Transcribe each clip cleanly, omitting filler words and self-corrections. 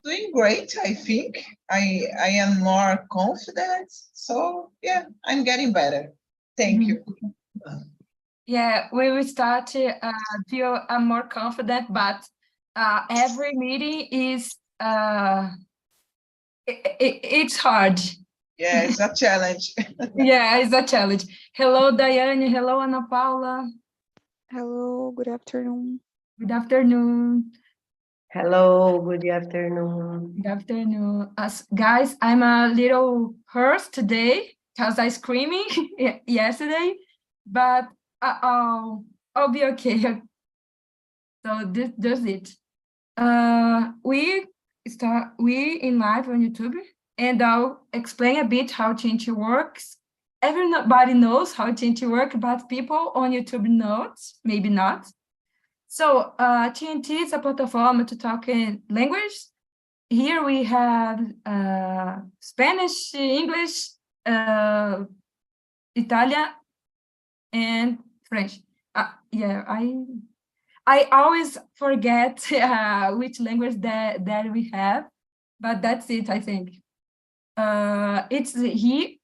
Doing great, I think. I am more confident. So yeah, I'm getting better. Thank you. Yeah, we will start to feel more confident, but every meeting is it's hard. Yeah, it's a challenge. Yeah, it's a challenge. Hello, Diane. Hello, Ana Paula. Hello, good afternoon. Good afternoon. Hello, good afternoon. Good afternoon. Guys, I'm a little hurt today because I screaming yesterday, but I'll be okay. So this does it. We in live on YouTube, and I'll explain a bit how TNT works. Everybody knows how TNT works, but people on YouTube not, maybe not. So TNT is a platform to talk in language. Here we have Spanish, English, Italian, and French. Yeah, I always forget which language that we have, but that's it, I think. It's he.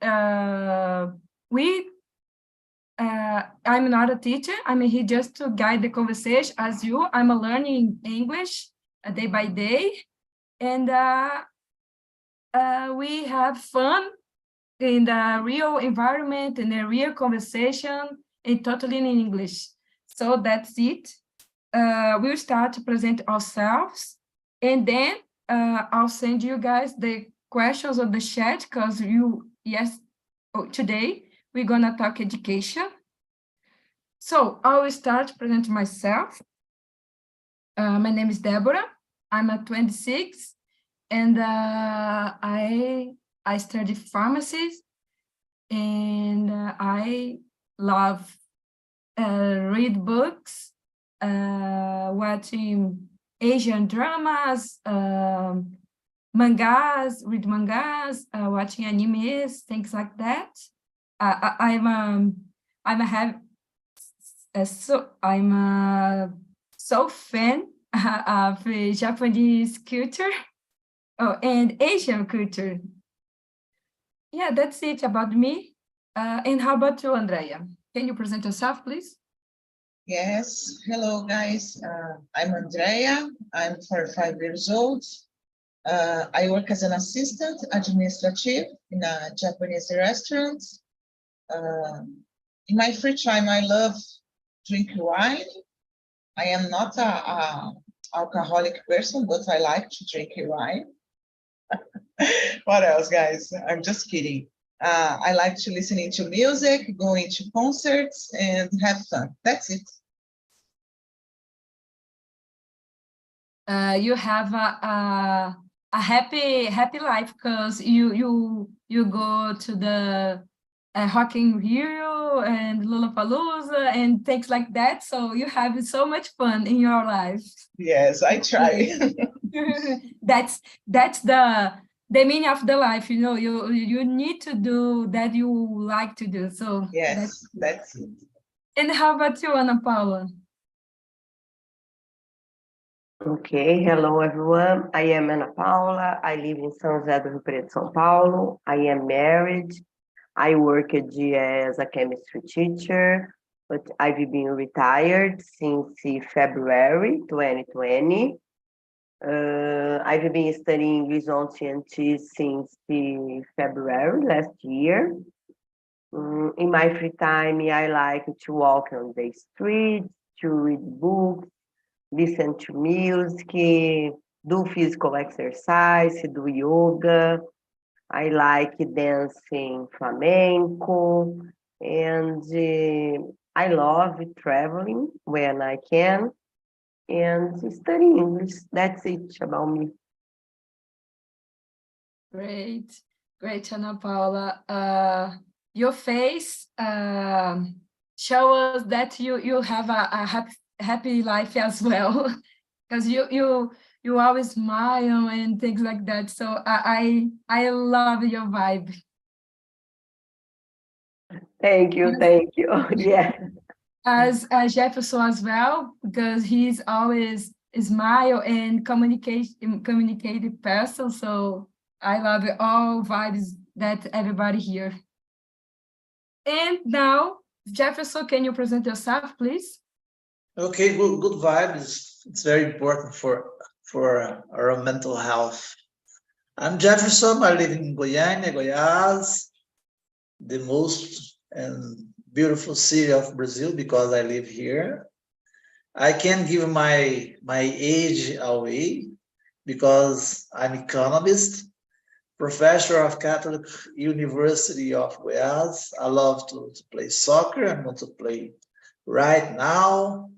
I'm not a teacher. I'm here just to guide the conversation as you. I'm learning English day by day, and we have fun in the real environment, in the real conversation, and totally in English. So that's it. We'll start to present ourselves, and then I'll send you guys the questions on the chat because today we're gonna talk education. So I will start to present myself. My name is Deborah. I'm 26, and I study pharmacy, and I love read books, watching Asian dramas, mangas, read mangas, watching animes, things like that. I'm so fan of Japanese culture, and Asian culture. Yeah, that's it about me. And how about you, Andrea? Can you present yourself, please? Yes. Hello, guys. I'm Andrea. I'm 45 years old. I work as an assistant administrative in a Japanese restaurant. In my free time, I love drinking wine. I am not a alcoholic person, but I like to drink wine. What else, guys? I'm just kidding. I like to listening to music, going to concerts, and have fun. That's it. You have a happy life because you go to the Rock in Rio and Lollapalooza and things like that. So you have so much fun in your life. Yes, I try. That's the meaning of the life. You know, you need to do that you like to do. So yes, that's it. And how about you, Ana Paula? Okay, hello everyone. I am Ana Paula. I live in São José do Rio Preto, São Paulo. I am married. I worked as a chemistry teacher, but I've been retired since February 2020. I've been studying English on TNT since February last year. In my free time, I like to walk on the streets, to read books, listen to music, do physical exercise, do yoga. I like dancing flamenco, and I love traveling when I can, and studying English. That's it about me. Great, Ana Paula. Your face show us that you have a happy life as well, because you always smile and things like that. So I love your vibe. Thank you. Yeah. As Jefferson as well, because he's always smile and communicated person. So I love all vibes that everybody here. And now, Jefferson, can you present yourself, please? Okay, good vibes. It's very important for our mental health. I'm Jefferson. I live in Goiânia, Goiás, the most and beautiful city of Brazil because I live here. I can't give my age away because I'm economist, professor of Catholic University of Goiás. I love to play soccer. I'm going to play right now.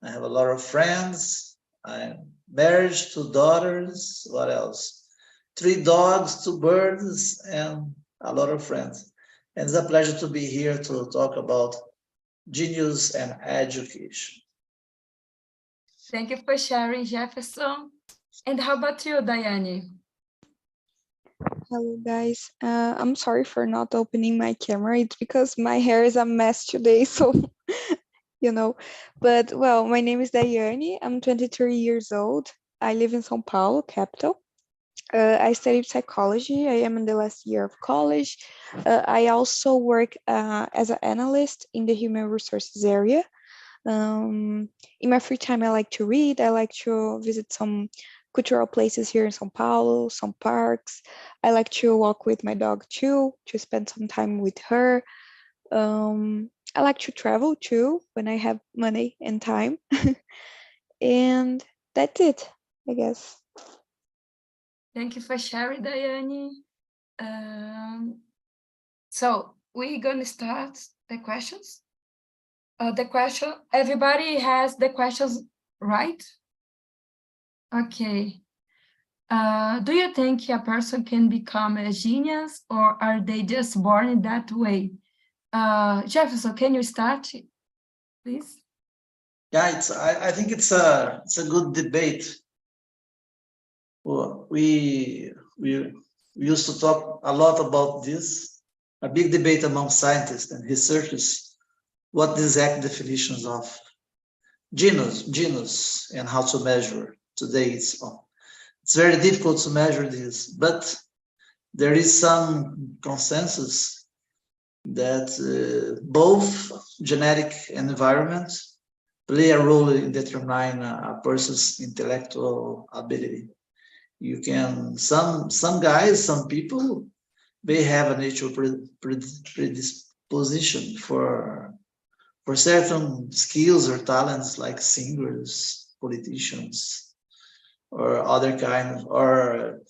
I have a lot of friends. I'm married, 2 daughters. What else? 3 dogs, 2 birds, and a lot of friends. And it's a pleasure to be here to talk about genius and education. Thank you for sharing, Jefferson. And how about you, Daiane? Hello, guys. I'm sorry for not opening my camera. It's because my hair is a mess today, so, you know. But, well, my name is Daiane. I'm 23 years old. I live in São Paulo, capital. I studied psychology. I am in the last year of college. I also work as an analyst in the human resources area. In my free time, I like to read. I like to visit some cultural places here in São Paulo, some parks. I like to walk with my dog too, to spend some time with her. I like to travel too when I have money and time. And that's it, I guess. Thank you for sharing, Daiane. So we're going to start the questions. Everybody has the questions, right? Okay. Do you think a person can become a genius, or are they just born that way? Jefferson, can you start, please? Yeah, I think it's a good debate. Well, we used to talk a lot about this, a big debate among scientists and researchers, what the exact definitions of genius and how to measure. Today it's very difficult to measure this, but there is some consensus that both genetic and environment play a role in determining a person's intellectual ability. You can, some guys, some people, they have a natural predisposition for certain skills or talents, like singers, politicians, or other kind of, or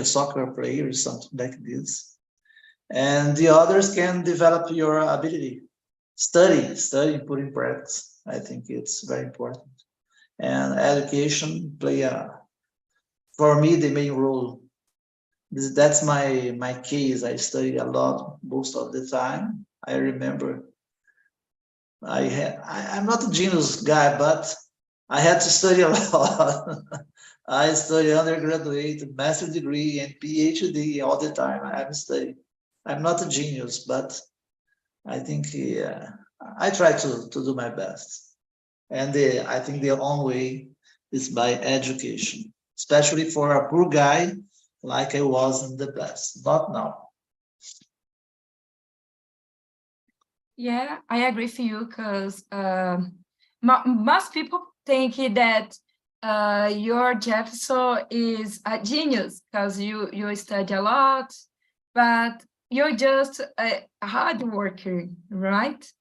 soccer players, something like this. And the others can develop your ability. Study, put in practice. I think it's very important. And education play for me, the main role. That's my case. I study a lot most of the time. I remember I'm not a genius guy, but I had to study a lot. I study undergraduate, master degree, and PhD all the time. I'm studying. I'm not a genius, but I think I try to do my best. And I think the only way is by education, especially for a poor guy like I was in the past, not now. Yeah, I agree with you, because most people think that your Jefferson is a genius because you study a lot, but you're just a hard worker, right?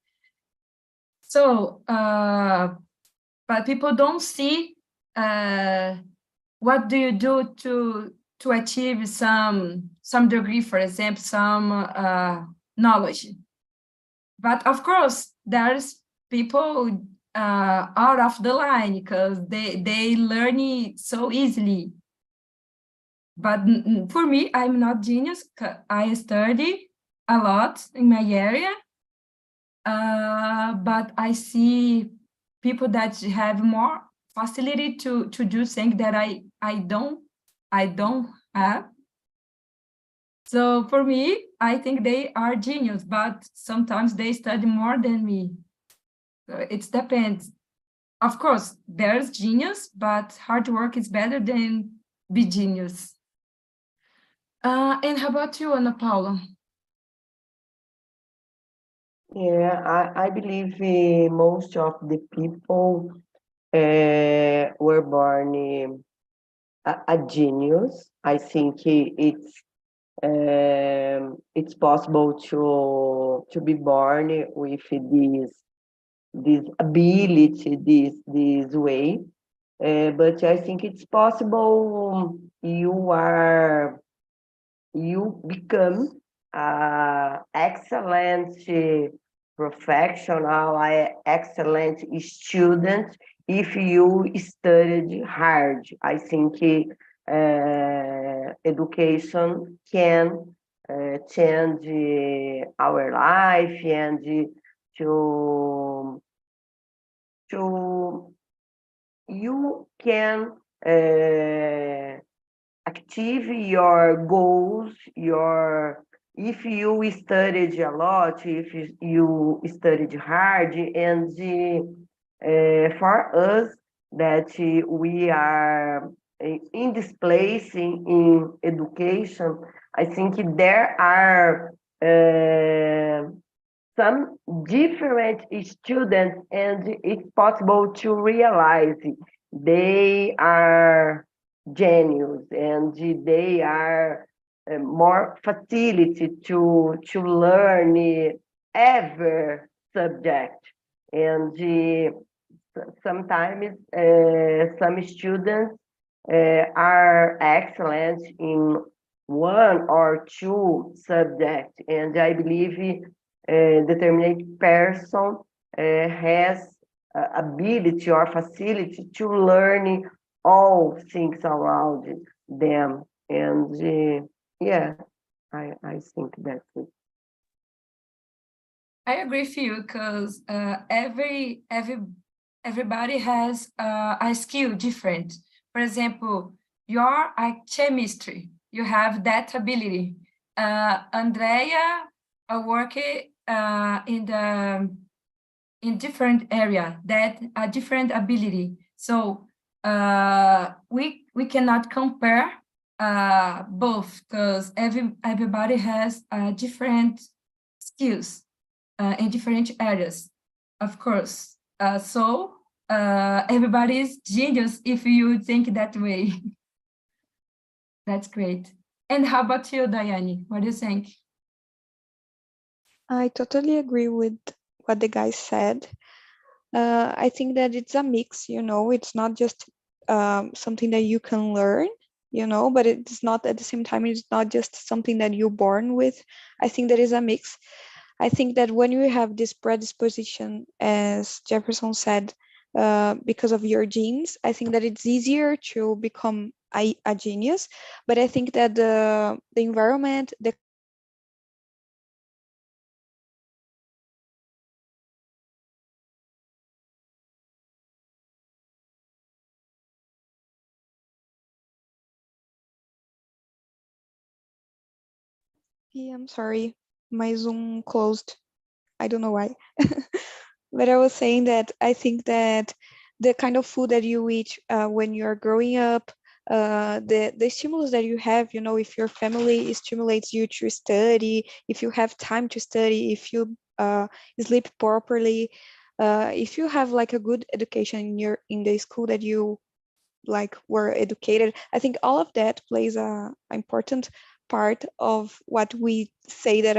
So, but people don't see what do you do to achieve some degree, for example, some knowledge. But of course, there's people out of the line because they learn it so easily. But for me, I'm not genius. I study a lot in my area, but I see people that have more facility to do things that I don't have. So for me, I think they are genius, but sometimes they study more than me. So it depends. of course, there's genius, but hard work is better than be genius. And how about you, Ana Paula? Yeah, I believe most of the people were born a genius. I think it's possible to be born with this ability, this way. But I think it's possible you become excellent professional, excellent student if you studied hard. I think education can change our life and to you can achieve your goals, if you studied a lot, if you studied hard, and for us that we are in this place in education, I think there are some different students, and it's possible to realize they are genius and they are more facility to learn every subject. And sometimes some students are excellent in one or two subjects, and I believe determined person has ability or facility to learn all things around them. And yeah, I think that's it. I agree with you because everybody has a skill different. For example, you're a chemistry, you have that ability. Andrea work in different area, that a different ability. So we cannot compare both because everybody has different skills in different areas, of course. So everybody is genius if you think that way. That's great. And how about you, Daiane? What do you think? I totally agree with what the guy said. I think that it's a mix, it's not just something that you can learn, but it's not at the same time, it's not just something that you're born with. I think that is a mix. I think that when you have this predisposition, as Jefferson said, because of your genes, I think that it's easier to become a genius. But I think that the environment, the I'm sorry, my Zoom closed. I don't know why. But I was saying that I think that the kind of food that you eat when you're growing up, the stimulus that you have, if your family stimulates you to study, if you have time to study, if you sleep properly, if you have like a good education in the school that you like were educated, I think all of that plays a important part of what we say that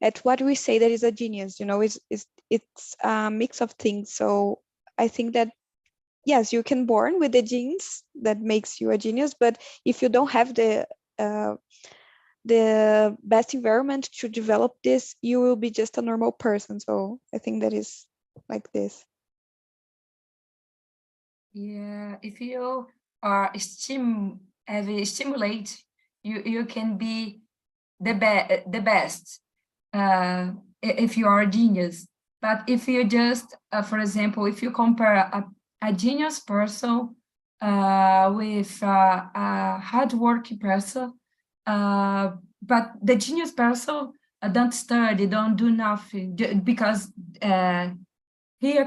at what we say that is a genius. It's a mix of things. So I think that yes, you can born with the genes that makes you a genius, but if you don't have the best environment to develop this, you will be just a normal person. So I think that is like this. Yeah, if you are stimulate, you can be the best if you are a genius. But if you just, for example, if you compare a genius person with a hardworking person, but the genius person don't study, don't do nothing because he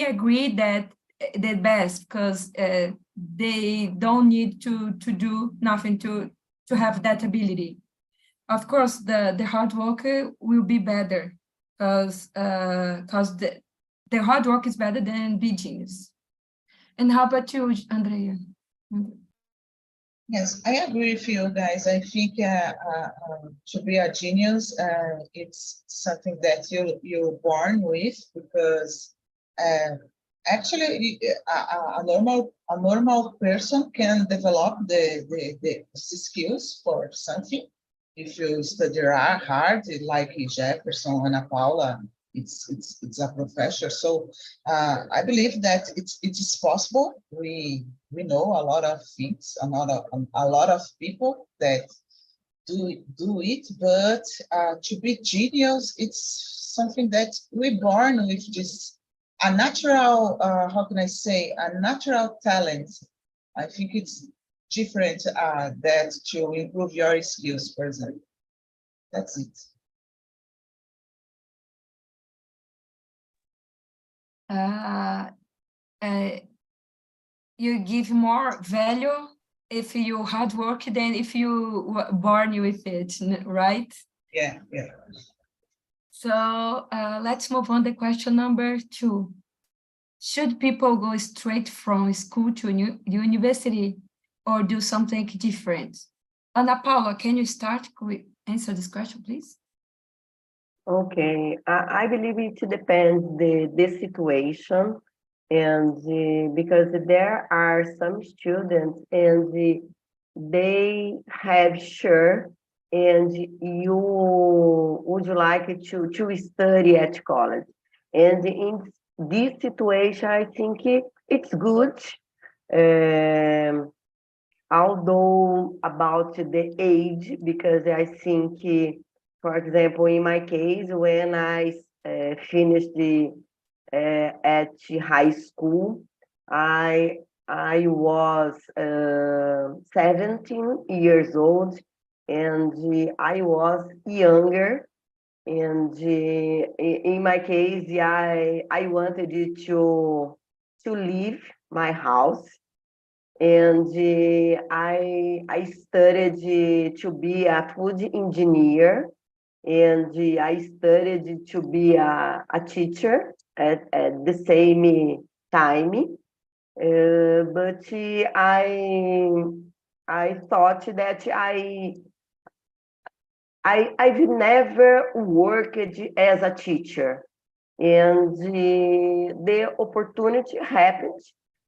agreed that the best, because they don't need to do nothing to have that ability. Of course, the hard work will be better, because the hard work is better than be genius. And how about you, Andrea? Yes, I agree with you guys. I think to be a genius, it's something that you're born with, because actually a normal person can develop the skills for something. If you study hard, like Jefferson, Ana Paula, it's a professor. So I believe that it is possible. We know a lot of things, a lot of people that do it, but to be genius, it's something that we're born with, just a natural, how can I say, a natural talent. I think it's different that to improve your skills, for example. That's it. You give more value if you hard work than if you were born with it, right? Yeah. So let's move on to question number 2. Should people go straight from school to university or do something different? Ana Paula, can you start? Could we answer this question, please? Okay, I believe it depends the situation, and because there are some students and they have sure, and you would like to study at college, and in this situation, I think it's good. Although about the age, because I think, for example, in my case, when I finished at high school, I was 17 years old, and I was younger. And in my case, I wanted to leave my house, and I studied to be a food engineer, and I studied to be a teacher at the same time. But I thought that I've never worked as a teacher, and the opportunity happened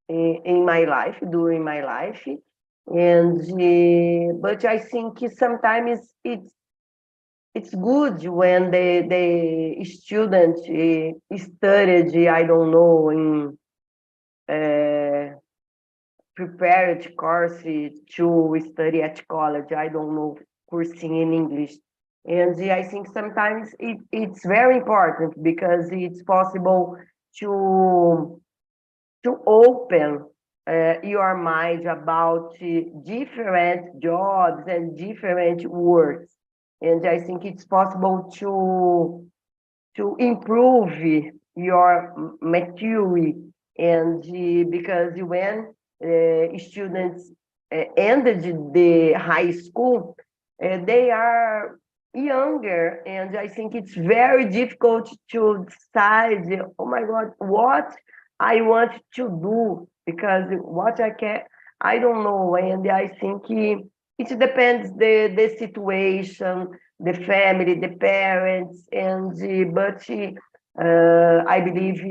in my life, during my life, and but I think sometimes it's good when the student studied, I don't know, in prepared course to study at college, I don't know, coursing in English. And I think sometimes it's very important, because it's possible to open your mind about different jobs and different works. And I think it's possible to improve your maturity, and because when students ended the high school, they are younger, and I think it's very difficult to decide, oh my God, what I want to do, because what I don't know, and I think it depends the situation, the family, the parents, and but I believe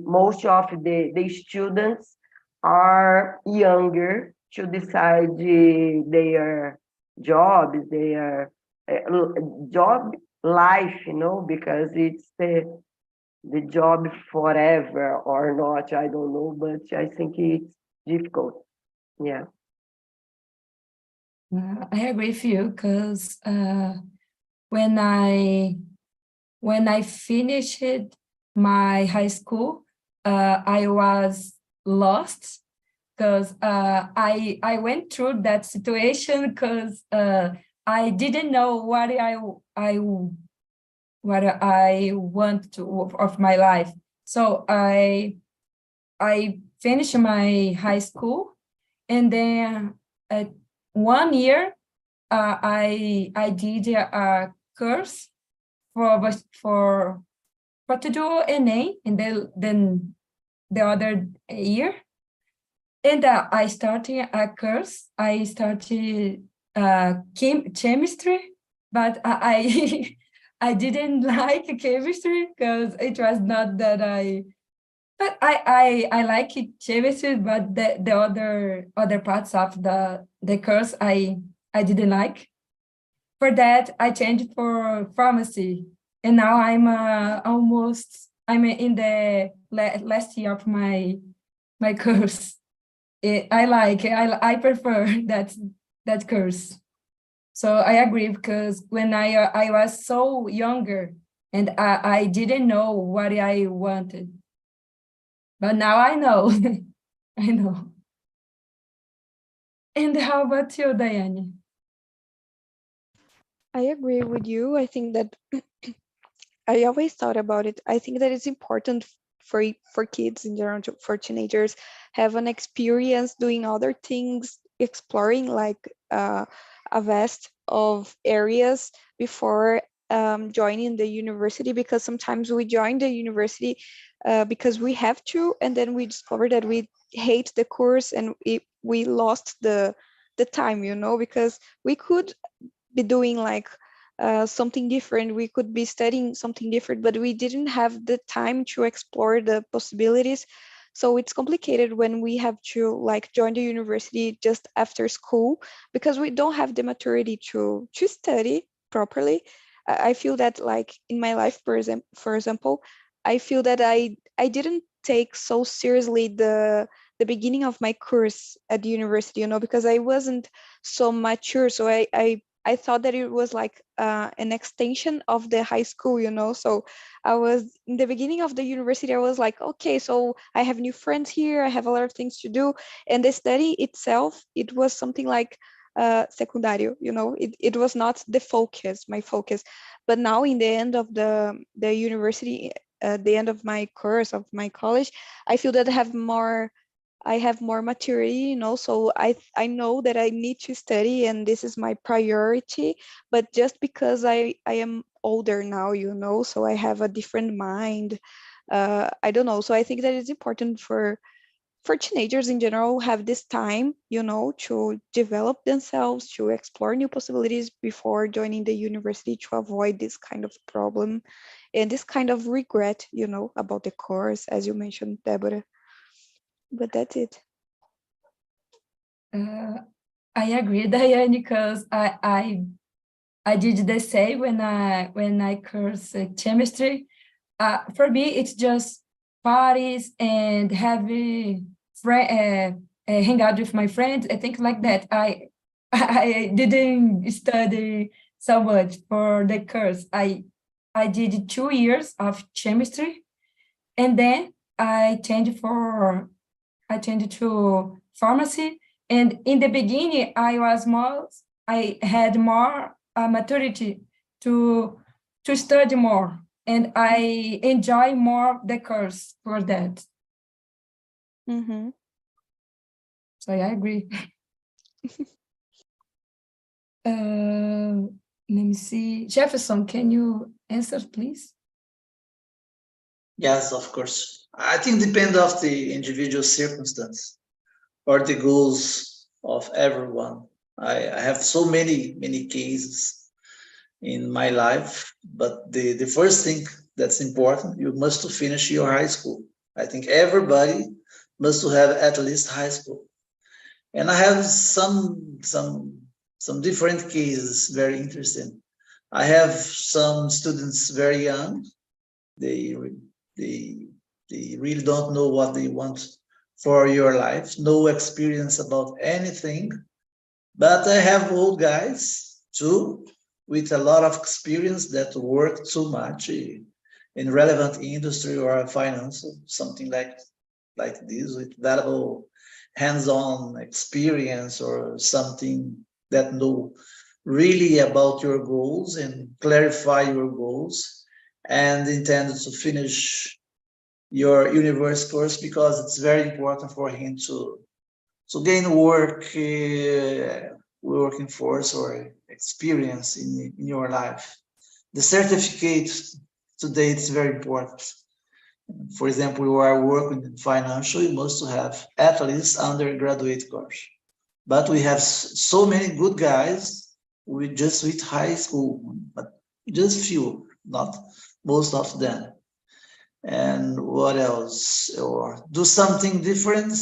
most of the students are younger to decide their jobs, their job life, because it's the job forever or not, I don't know, but I think it's difficult. Yeah. I agree with you, because when I finished my high school, I was lost, because I went through that situation, because I didn't know what what I want to of my life. So I finished my high school, and then 1 year I did a course for to do Enem, and then the other year, and I started a course. I started chemistry, but I I didn't like chemistry because it was not that I. But I like chemistry, but the other parts of the course I didn't like. For that, I changed for pharmacy, and now I'm in the last year of my course. I prefer that course. So I agree, because when I was so younger, and I didn't know what I wanted, but now I know. I know. And how about you, Diane? I agree with you. I think that I always thought about it. I think that it's important for kids in general, for teenagers, have an experience doing other things, exploring like a vast of areas before joining the university. Because sometimes we join the university because we have to, and then we discover that we hate the course, and we lost the time, because we could be doing like something different. We could be studying something different, but we didn't have the time to explore the possibilities. So it's complicated when we have to like join the university just after school, because we don't have the maturity to study properly. I feel that like in my life, for example, I feel that I didn't take so seriously the beginning of my course at the university, because I wasn't so mature. So I thought that it was like an extension of the high school, So I was in the beginning of the university, I was like, okay, so I have new friends here, I have a lot of things to do. And the study itself, it was something like secundario, it was not my focus. But now in the end of the university, the end of my course, of my college, I feel that I have more maturity, so I know that I need to study and this is my priority. But just because I am older now, so I have a different mind. I don't know. So I think that it's important for teenagers in general have this time, to develop themselves, to explore new possibilities before joining the university, to avoid this kind of problem and this kind of regret, about the course, as you mentioned, Deborah. But that's it. I agree, Diane, because I did the same when I course chemistry. For me, it's just parties and hang out with my friends. I think like that. I didn't study so much for the course. I did 2 years of chemistry, and then I changed to pharmacy. And in the beginning, I had more maturity to study more, and I enjoy more the course for that. Mm-hmm. So I agree. Let me see. Jefferson, can you answer, please? Yes, of course. I think depend of the individual circumstance or the goals of everyone. I have so many cases in my life, but the first thing that's important, you must finish your high school. I think everybody must have at least high school. And I have some different cases, very interesting. I have some students very young. They really don't know what they want for your life, no experience about anything. But I have old guys too, with a lot of experience that work too much in relevant industry or finance, something like this, with valuable hands-on experience or something that know really about your goals and clarify your goals. and intended to finish your university course, because it's very important for him to gain working force or experience in your life. The certificate today is very important. For example, you are working in financial, you must have at least undergraduate course. But we have so many good guys with high school, but just few, not most of them. And what else? Or do something different?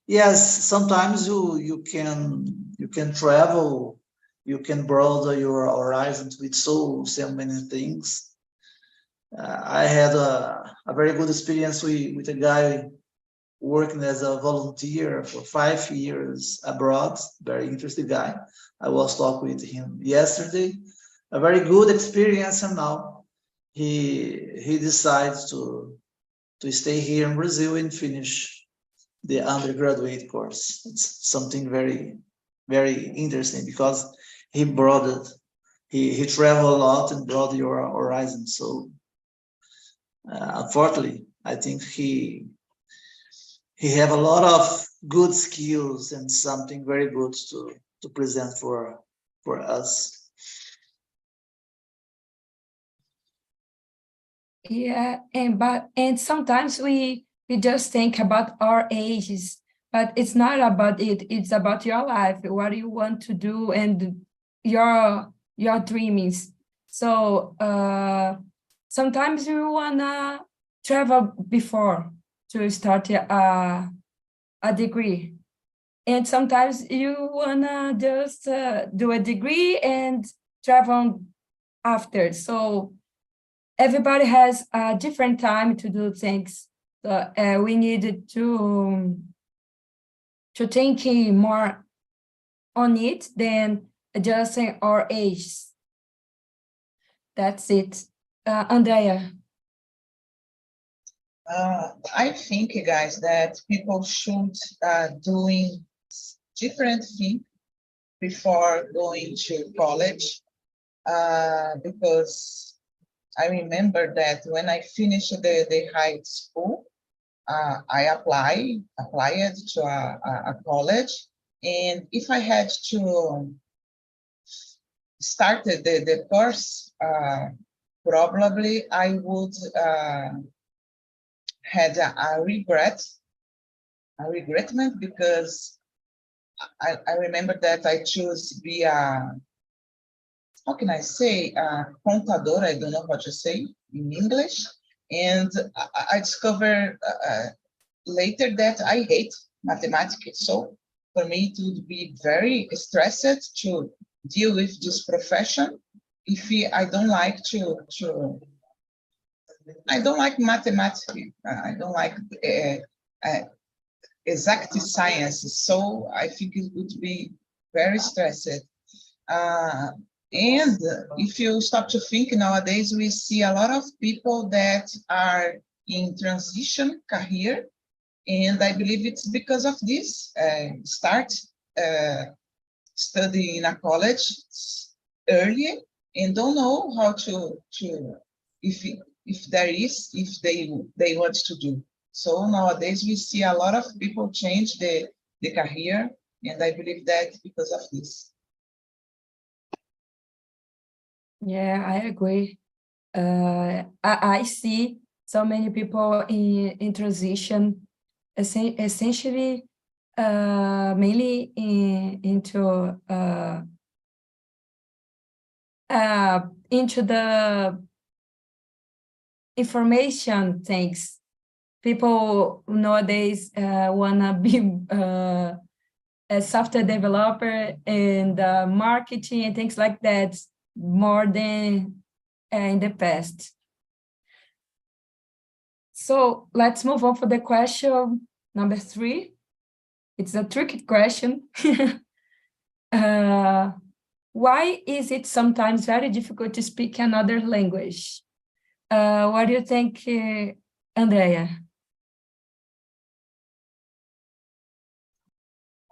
Yes, sometimes you can travel, you can broaden your horizons with so many things. I had a very good experience with a guy working as a volunteer for 5 years abroad. Very interesting guy. I was talking with him yesterday. A very good experience, and now he decides to stay here in Brazil and finish the undergraduate course. It's something very, very interesting, because he traveled a lot and broadened your horizon. So unfortunately, I think he have a lot of good skills and something very good to present for us. Yeah, and sometimes we just think about our ages, but it's not about it. It's about your life, what you want to do, and your dreams. So sometimes you wanna travel before to start a degree, and sometimes you wanna just do a degree and travel after. So everybody has a different time to do things. So we need to think more on it than adjusting our age. That's it. Andrea. I think, guys, that people should doing different things before going to college, because I remember that when I finished the high school, I applied to a college, and if I had to start the course, probably I would had a regretment, because I remember that I chose to be a, how can I say, contador, I don't know how to say in English. And I discovered later that I hate mathematics. So for me, it would be very stressed to deal with this profession if I don't like I don't like mathematics. I don't like exact sciences. So I think it would be very stressed. And if you stop to think, nowadays we see a lot of people that are in transition career, and I believe it's because of this. Start study in a college early and don't know how to if they want to do. So nowadays we see a lot of people change the career, and I believe that because of this. Yeah, I agree. I see so many people in transition, essentially, mainly into the information things. People nowadays wanna be a software developer and marketing and things like that more than in the past. So let's move on for the question number 3. It's a tricky question. Why is it sometimes very difficult to speak another language? What do you think, Andrea?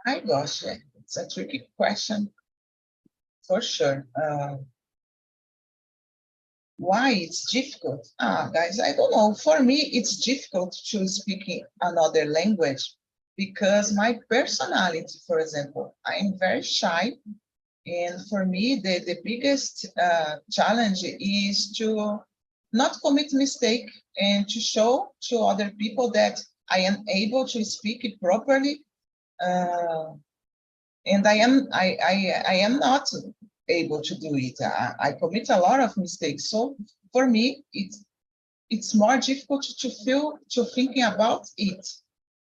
My gosh, it's a tricky question for sure. Why it's difficult? Guys, I don't know. For me, it's difficult to speak another language because my personality, for example, I'm very shy. And for me, the biggest challenge is to not commit mistake and to show to other people that I am able to speak it properly. And I am not able to do it. I commit a lot of mistakes. So for me, it's more difficult to thinking about it.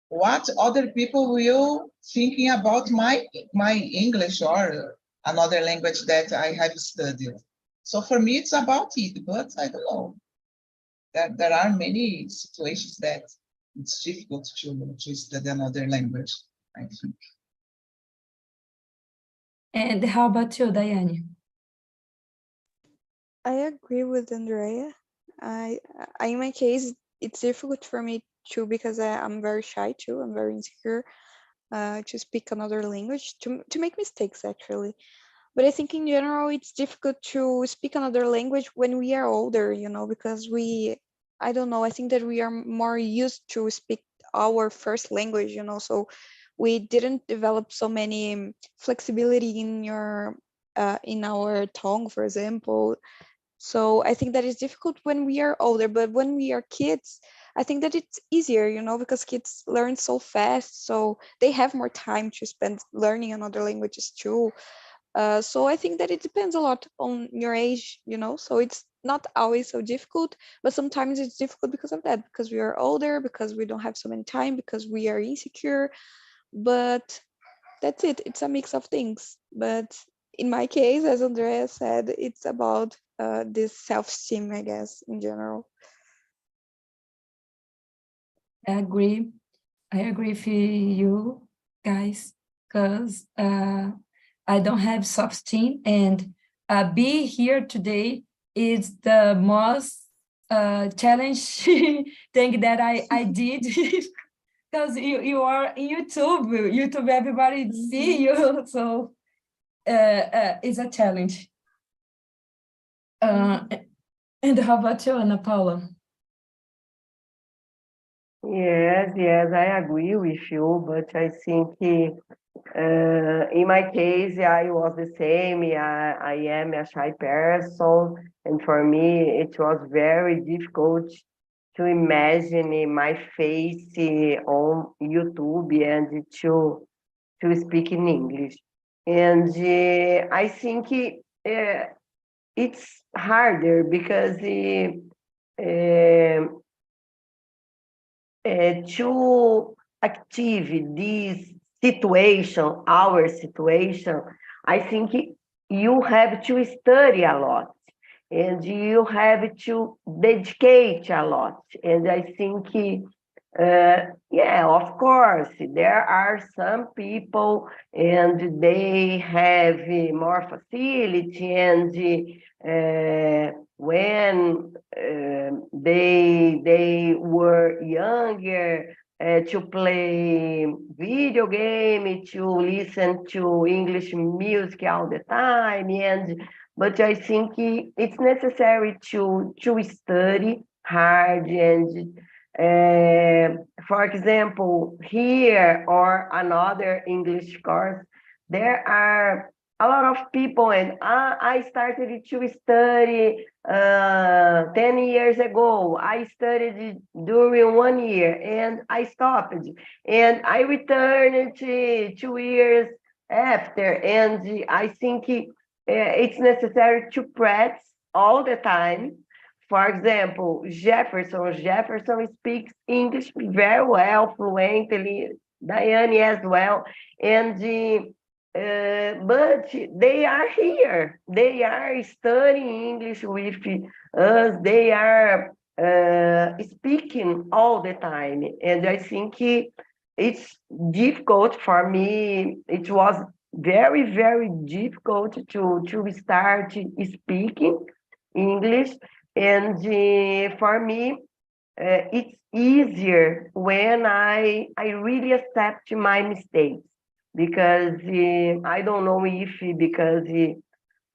What other people will thinking about my English or another language that I have studied. So for me, it's about it, but I don't know. There are many situations that it's difficult to study another language, I think. And how about you, Diane? I agree with Andrea. In my case, it's difficult for me too because I'm very shy too. I'm very insecure to speak another language, to make mistakes actually. But I think in general, it's difficult to speak another language when we are older, because I don't know, I think that we are more used to speak our first language, so we didn't develop so many flexibility in our tongue, for example. So I think that is difficult when we are older, but when we are kids, I think that it's easier, because kids learn so fast, so they have more time to spend learning another languages too. So I think that it depends a lot on your age, so it's not always so difficult, but sometimes it's difficult because of that, because we are older, because we don't have so many time, because we are insecure. But that's it. It's a mix of things. But in my case, as Andrea said, it's about this self-esteem, I guess, in general. I agree. I agree with you guys, because I don't have self-esteem, and be here today is the most challenge thing that I did. Because you are in YouTube, everybody see you, so it's a challenge. And how about you, Ana Paula? Yes, I agree with you, but I think in my case, I was the same. I am a shy person, and for me, it was very difficult to imagine my face on YouTube and to speak in English. And I think it's harder because to achieve this situation, our situation, I think you have to study a lot and you have to dedicate a lot. And I think, yeah, of course, there are some people and they have more facility and when they were younger to play video game, to listen to English music all the time, but I think it's necessary to study hard and for example, here or another English course, there are a lot of people, and I started to study 10 years ago. I studied during 1 year and I stopped, and I returned 2 years after. And I think it's necessary to practice all the time. For example, Jefferson speaks English very well, fluently, Diane as well, and but they are here. They are studying English with us. They are speaking all the time. And I think it's difficult for me. It was very, very difficult to start speaking English. And for me, it's easier when I really accept my mistakes, because I don't know if because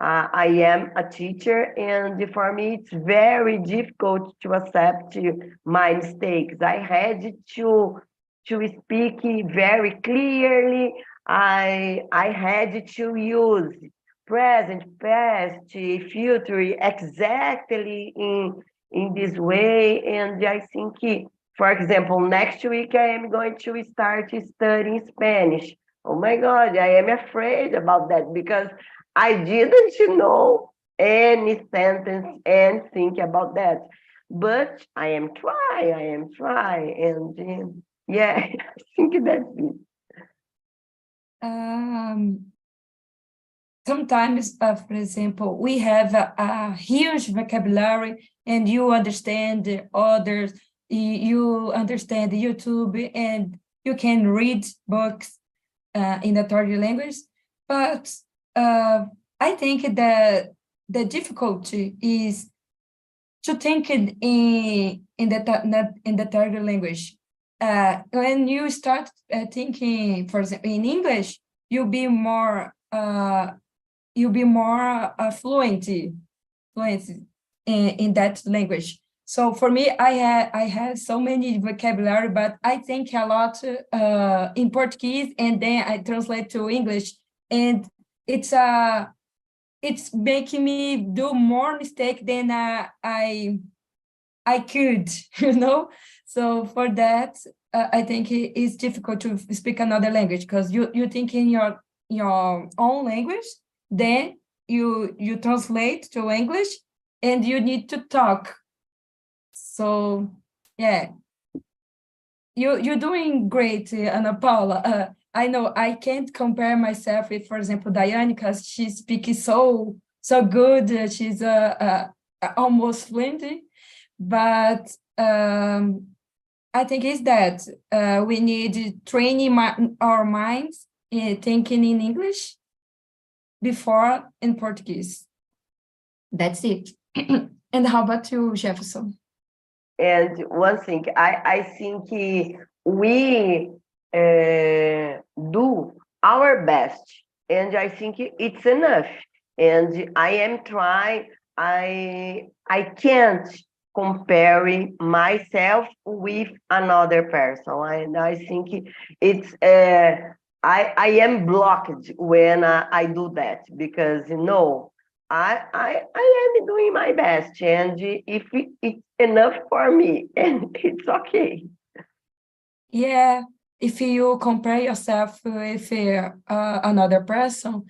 I am a teacher, and for me, it's very difficult to accept my mistakes. I had to speak very clearly. I had to use present, past, future exactly in this way. And I think, for example, next week I am going to start studying Spanish. Oh my God, I am afraid about that because I didn't know any sentence and think about that. But I am trying, and yeah, I think that's it. Sometimes, for example, we have a huge vocabulary and you understand the others, you understand YouTube and you can read books in the third language. But I think that the difficulty is to think in the third language. When you start thinking, for example, in English, you'll be more fluent in that language. So for me, I had so many vocabulary, but I think a lot in Portuguese, and then I translate to English, and it's making me do more mistake than I could, you know. So for that, I think it's difficult to speak another language because you think in your own language, then you translate to English, and you need to talk. So yeah, you're doing great, Ana Paula. I know I can't compare myself with, for example, Diane, because she speaks so good. She's almost fluent, but I think it's that we need training our minds thinking in English before in Portuguese. That's it. And how about you, Jefferson? And one thing, I think we do our best, and I think it's enough. And I am trying. I can't compare myself with another person, and I think it's I am blocked when I do that because I am doing my best, and if it's enough for me, and it's okay. Yeah, if you compare yourself with another person,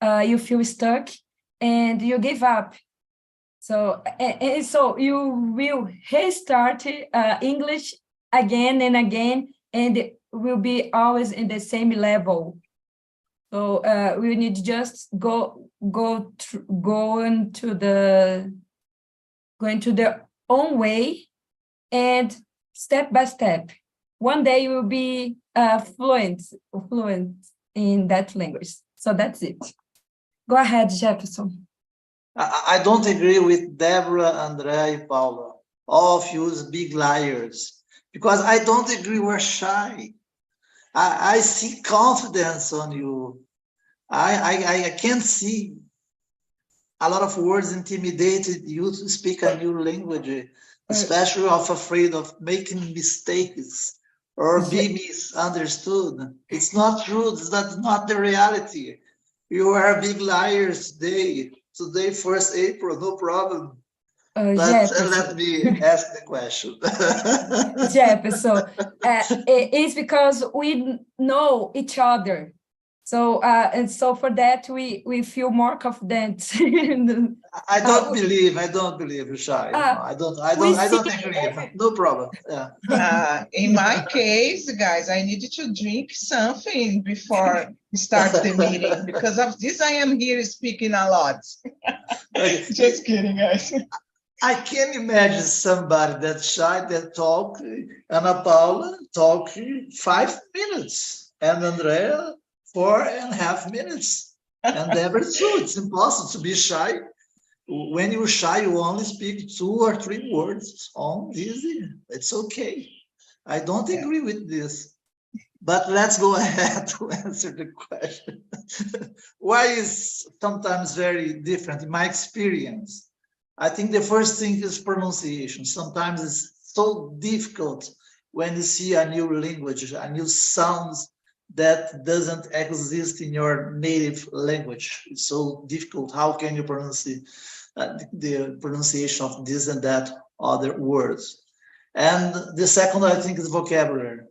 you feel stuck and you give up. So and so you will restart English again and again, and it will be always in the same level. So we need to just go into their own way, and step by step. One day you will be fluent in that language. So that's it. Go ahead, Jefferson. I don't agree with Deborah, Andrea, Paula. All of you is big liars. Because I don't agree we're shy. I see confidence on you. I can't see a lot of words intimidated you to speak a new language, especially of afraid of making mistakes or be misunderstood. It's not true. That's not the reality. You are big liars today. Today, 1st April, no problem. But let me ask the question. Jefferson, it's because we know each other. So and so for that we feel more confident. I don't believe, Shai. I don't agree. No problem. Yeah. In my case, guys, I needed to drink something before we start the meeting. Because of this, I am here speaking a lot. Just kidding, guys. I can imagine somebody that's shy that talk, Ana Paula talk 5 minutes, and Andrea 4.5 minutes, and Deborah too. It's impossible to be shy. When you're shy, you only speak 2 or 3 words on easy. It's okay. I don't agree with this. But let's go ahead to answer the question. Why is sometimes very different in my experience. I think the first thing is pronunciation. Sometimes it's so difficult when you see a new language, a new sounds that doesn't exist in your native language. It's so difficult. How can you pronounce the pronunciation of this and that other words? And the second, I think, is vocabulary.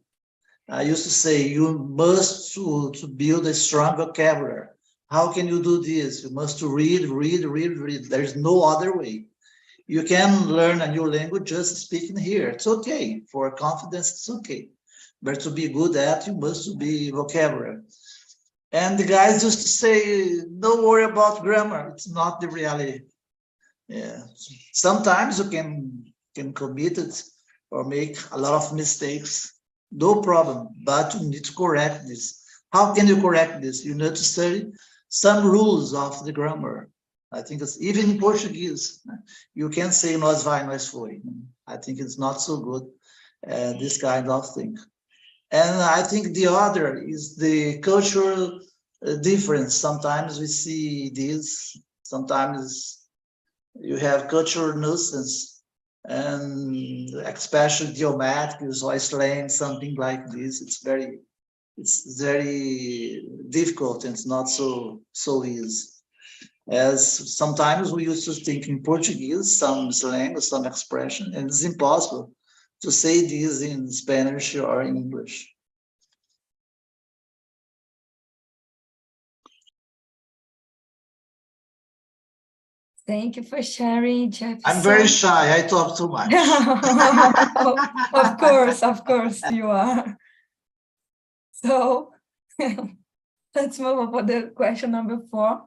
I used to say you must to build a strong vocabulary. How can you do this? You must read. There's no other way. You can learn a new language just speaking here. It's okay. For confidence, it's okay. But to be good at, you must be vocabulary. And the guys used to say, don't worry about grammar. It's not the reality. Yeah. Sometimes you can commit it or make a lot of mistakes. No problem, but you need to correct this. How can you correct this? You need to study some rules of the grammar. I think it's even in Portuguese. You can say nós vai, nós foi. I think it's not so good, this kind of thing. And I think the other is the cultural difference. Sometimes we see this, sometimes you have cultural nuisance, and especially idiomatic or slang, something like this. It's very difficult and it's not so easy. As sometimes we used to think in Portuguese, some slang, some expression, and it's impossible to say this in Spanish or in English. Thank you for sharing, Jefferson. I'm very shy. I talk too much. Of course you are. So let's move on for the question number 4.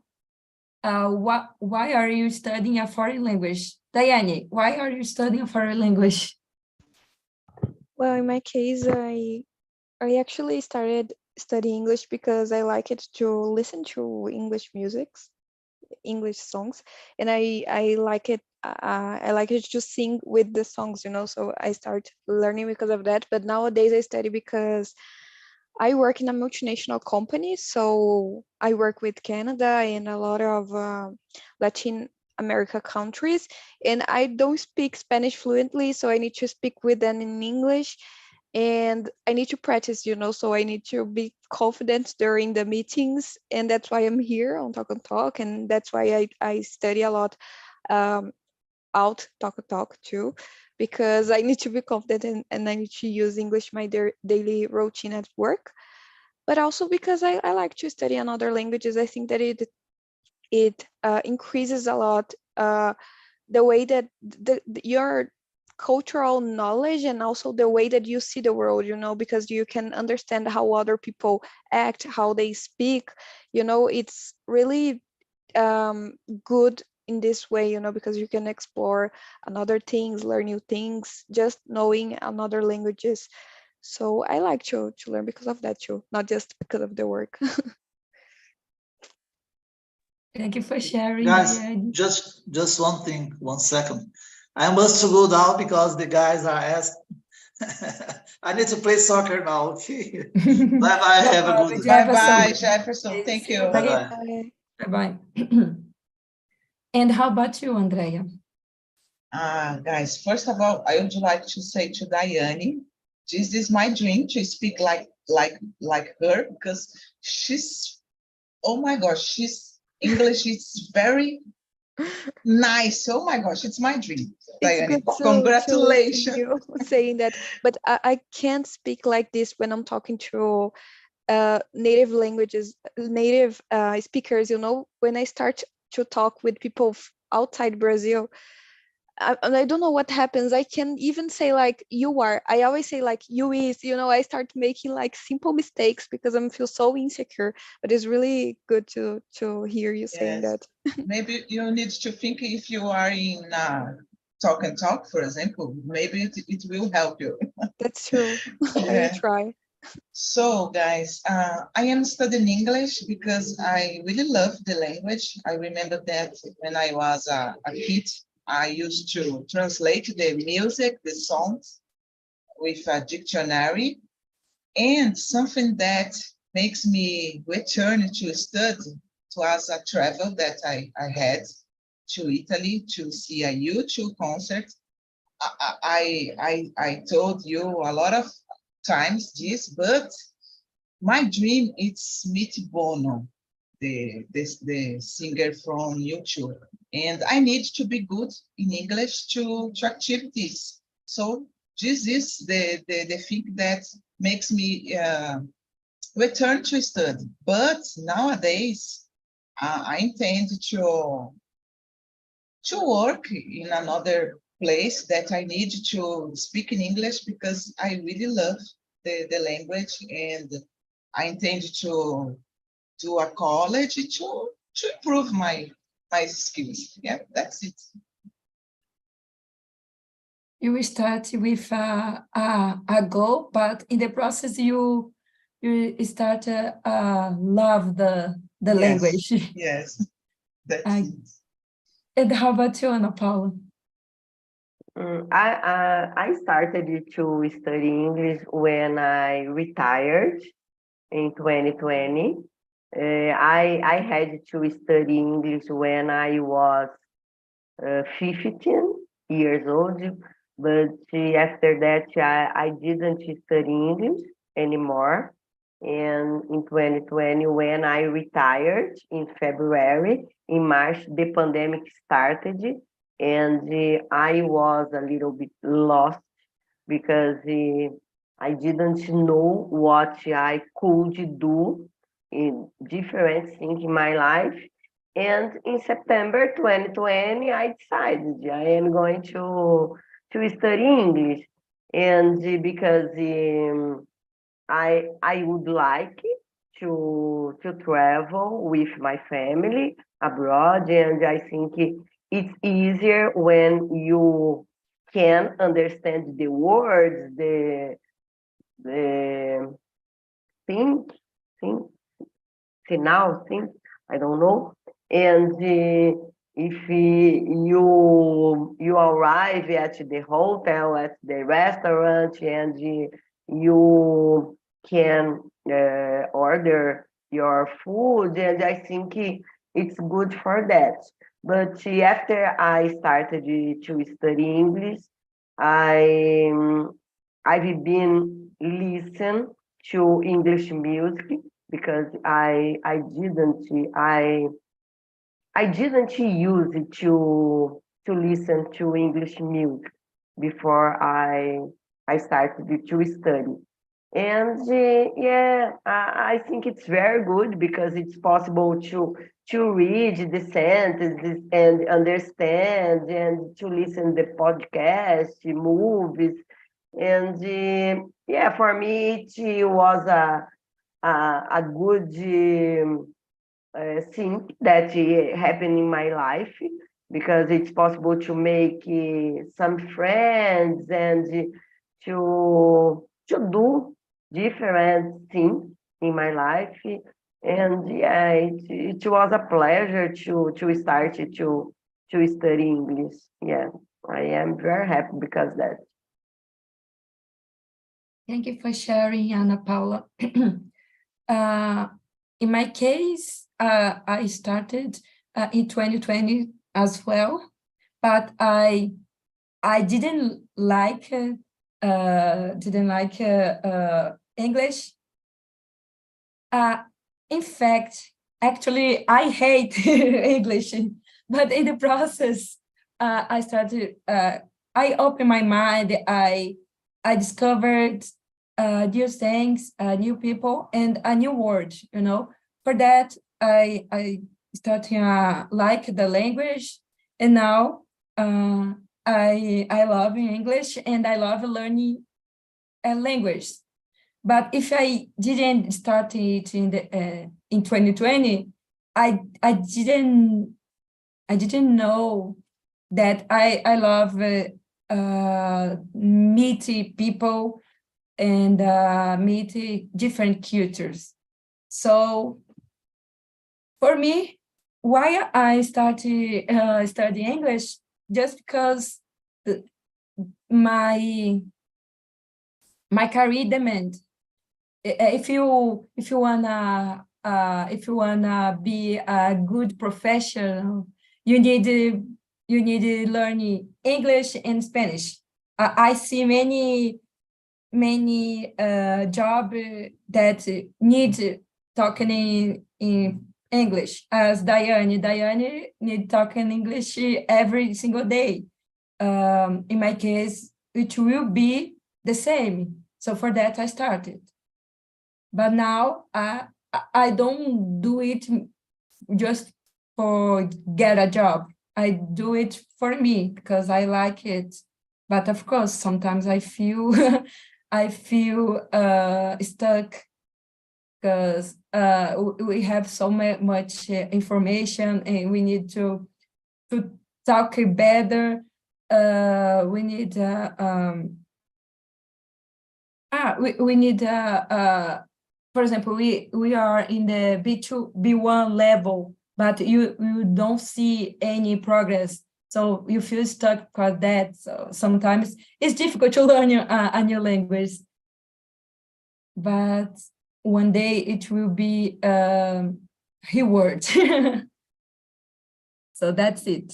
Why are you studying a foreign language? Diane, why are you studying a foreign language? Well, in my case, I actually started studying English because I like it to listen to English English songs, and I like it. I like it to sing with the songs, So I start learning because of that. But nowadays I study because I work in a multinational company, so I work with Canada and a lot of Latin America countries, and I don't speak Spanish fluently, so I need to speak with them in English, and I need to practice, so I need to be confident during the meetings, and that's why I'm here on TALKNTALK, and that's why I study a lot out TALKNTALK too, because I need to be confident and I need to use English my daily routine at work, but also because I like to study another languages. I think that it increases a lot the way that your cultural knowledge and also the way that you see the world, because you can understand how other people act, how they speak, it's really good in this way, because you can explore another things, learn new things, just knowing another languages. So I like to learn because of that too, not just because of the work. Thank you for sharing. Guys, Diane. just one thing, 1 second. I must go down because the guys are asking. I need to play soccer now. Okay. Bye-bye. Have a good day. Bye-bye, Jefferson. Thank you. Bye-bye. Bye-bye. And how about you, Andrea? Guys, first of all, I would like to say to Diane, this is my dream to speak like her, because she's, oh my gosh, she's English is very nice. Oh my gosh, it's my dream. Diane, congratulations. You saying that, but I can't speak like this when I'm talking to native speakers. When I start to talk with people outside Brazil, I don't know what happens. I can even say like you are. I always say like you is. I start making like simple mistakes because I feel so insecure. But it's really good to hear you saying that. Maybe you need to think if you are in TALKNTALK, for example. Maybe it will help you. That's true. I will try. So, guys, I am studying English because I really love the language. I remember that when I was a kid, I used to translate the music, the songs, with a dictionary. And something that makes me return to study was a travel that I had to Italy to see a U2 concert. I told you a lot of times this, but my dream is meet Bono, the singer from U2. And I need to be good in English to activities. So this is the thing that makes me return to study. But nowadays, I intend to work in another place that I need to speak in English because I really love the language, and I intend to do a college to improve my skills. Yeah, that's it. You start with a goal, but in the process you start love the Yes, language. Yes, that's I- it. And how about you, Ana Paula? I started to study English when I retired in 2020. I had to study English when I was 15 years old, but after that I didn't study English anymore. And in 2020, when I retired in February, in March, the pandemic started, and I was a little bit lost because I didn't know what I could do in different things in my life. And in September 2020, I decided I am going to study English. And because I would like to travel with my family abroad, and I think it's easier when you can understand the words, the think, now think, I don't know. And if you arrive at the hotel, at the restaurant, and you can order your food, and I think it's good for that. But after I started to study English, I've been listen to English music because I didn't use it to listen to English music before I started to study. And yeah, I think it's very good because it's possible to read the sentences and understand, and to listen the podcast, movies, and yeah, for me it was a good thing that happened in my life, because it's possible to make some friends and to do different things in my life. And yeah, it was a pleasure to start to study English. Yeah, I am very happy because that. Thank you for sharing, Ana Paula. In my case, I started in 2020 as well, but I didn't like English. In fact, actually, I hate English, but in the process, I started. I opened my mind. I discovered new things, new people, and a new word. For that, I started like the language, and now I love English, and I love learning a language. But if I didn't start it in 2020, I didn't know that I love meet people and meet different cultures. So for me, why I started studying English, just because my career demand. If you wanna if you wanna be a good professional, you need to learn English and Spanish. I see many job that need talking in English, as Diane need talking English every single day. In my case, it will be the same. So for that, I started. But now I don't do it just for get a job. I do it for me because I like it. But of course, sometimes I feel stuck because we have so much information and we need to talk better. We need we need for example, we are in the B2 B1 level, but you don't see any progress, so you feel stuck for that. So sometimes it's difficult to learn a new language, but one day it will be reward. So that's it.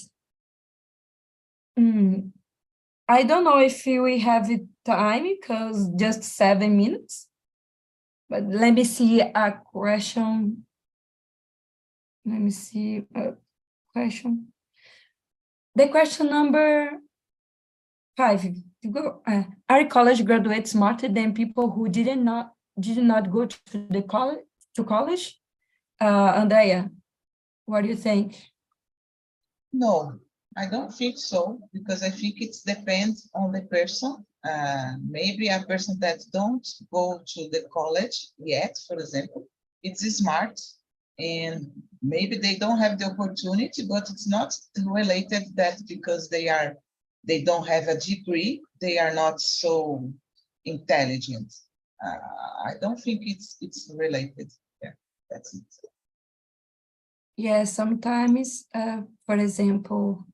I don't know if we have time because just 7 minutes, but let me see a question. Let me see a question. The question number 5. Are college graduates smarter than people who did not go to the college? Andrea, what do you think? No, I don't think so, because I think it depends on the person. Maybe a person that don't go to the college yet, for example, it's smart, and maybe they don't have the opportunity, but it's not related that because they don't have a degree, they are not so intelligent. I don't think it's related. Yeah, that's it. Yeah, sometimes, for example,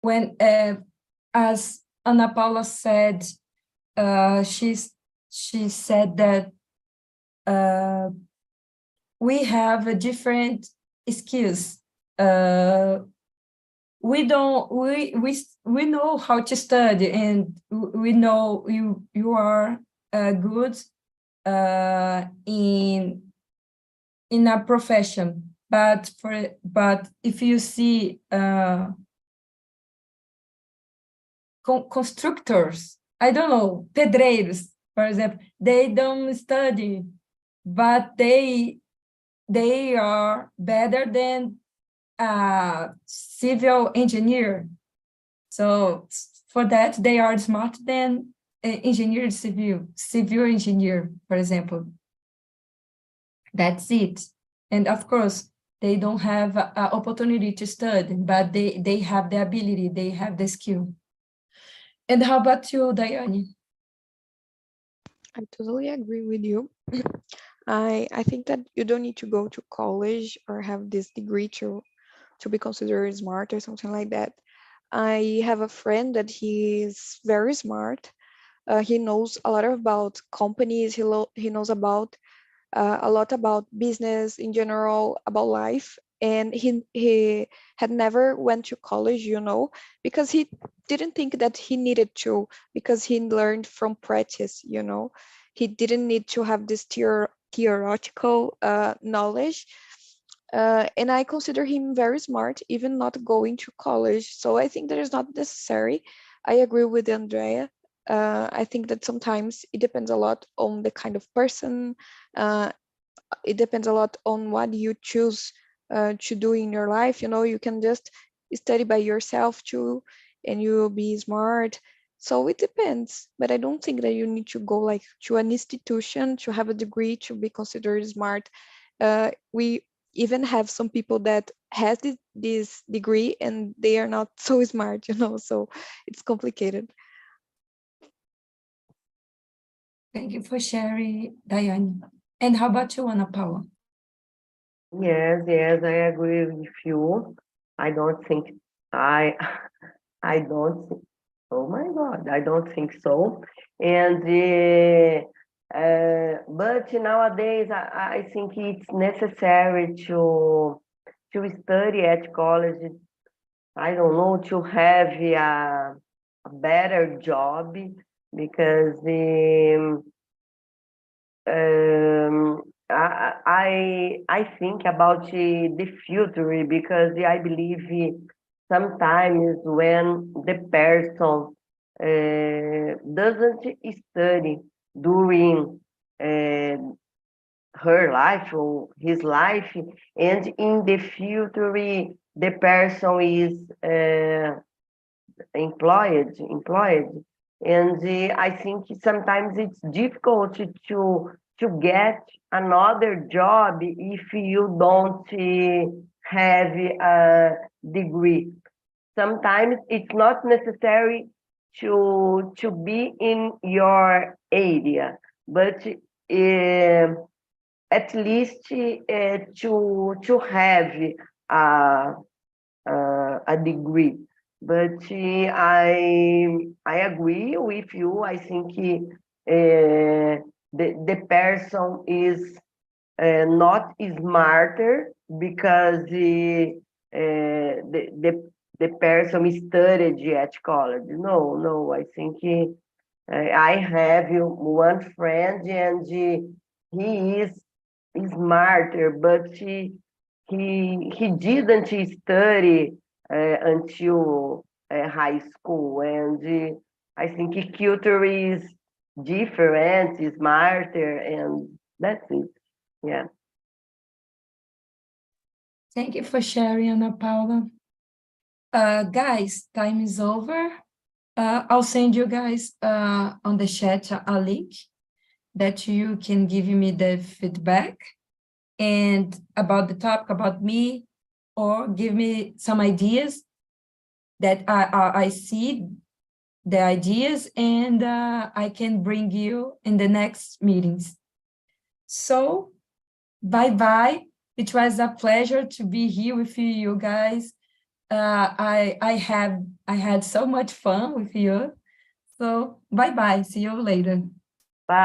when, as Ana Paula said, she said that we have different skills. We know how to study, and we know you are good in a profession, but if you see constructors, I don't know, pedreiros, for example, they don't study, but they are better than a civil engineer. So for that, they are smarter than engineer civil engineer, for example. That's it. And of course, they don't have an opportunity to study, but they have the ability, they have the skill. And how about you, Diane? I totally agree with you. I think that you don't need to go to college or have this degree to be considered smart or something like that. I have a friend that he is very smart. He knows a lot about companies. He knows about a lot about business in general, about life. And he had never went to college, because he didn't think that he needed to, because he learned from practice. He didn't need to have this theoretical knowledge. And I consider him very smart, even not going to college. So I think that is not necessary. I agree with Andrea. I think that sometimes it depends a lot on the kind of person. It depends a lot on what you choose to do in your life. You can just study by yourself too, and you will be smart. So it depends, but I don't think that you need to go like to an institution to have a degree to be considered smart. We even have some people that has this degree and they are not so smart, so it's complicated. Thank you for sharing, Diane. And how about you, Ana Paula? Yes, I agree with you. I don't think I don't. Oh my God, I don't think so. And But nowadays, I think it's necessary to study at college. I don't know, to have a better job, because I think about the future, because I believe sometimes when the person doesn't study during her life or his life, and in the future the person is employed, and I think sometimes it's difficult to get another job if you don't have a degree. Sometimes it's not necessary to be in your area, but at least to have a degree. But I agree with you. I think the person is not smarter because the person studied at college. No, I think I have one friend, and he is smarter, but he didn't study until high school, and I think culture is different, is smarter, and that's it. Yeah. Thank you for sharing, Ana Paula. Guys, time is over. I'll send you guys on the chat a link that you can give me the feedback and about the topic, about me, or give me some ideas that I see the ideas, and I can bring you in the next meetings. So, bye-bye. It was a pleasure to be here with you guys. I had so much fun with you. So, bye-bye. See you later.